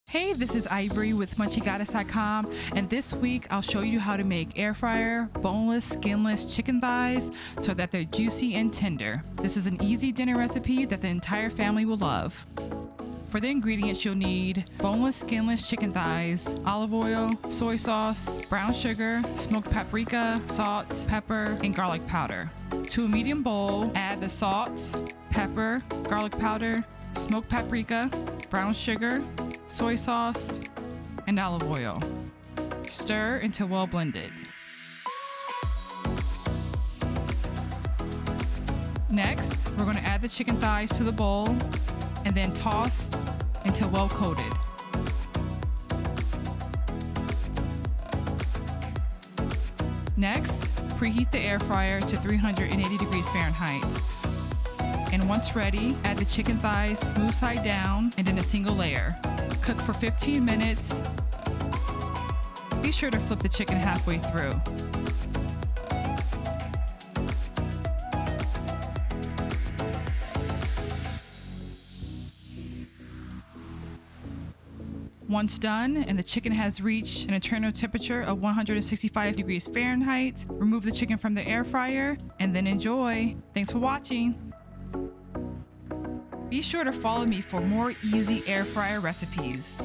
Hey, this is Ivory with MunchyGoddess.com, and this week I'll show you how to make air fryer boneless, skinless chicken thighs so that they're juicy and tender. This is an easy dinner recipe that the entire family will love. For the ingredients, you'll need boneless, skinless chicken thighs, olive oil, soy sauce, brown sugar, smoked paprika, salt, pepper, and garlic powder. To a medium bowl, add the salt, pepper, garlic powder, smoked paprika, brown sugar, soy sauce, and olive oil. Stir until well blended. Next, we're going to add the chicken thighs to the bowl and then toss until well coated. Next, preheat the air fryer to 380 degrees Fahrenheit. And once ready, add the chicken thighs smooth side down and in a single layer. Cook for 15 minutes. Be sure to flip the chicken halfway through. Once done and the chicken has reached an internal temperature of 165 degrees Fahrenheit, remove the chicken from the air fryer and then enjoy. Thanks for watching. Be sure to follow me for more easy air fryer recipes.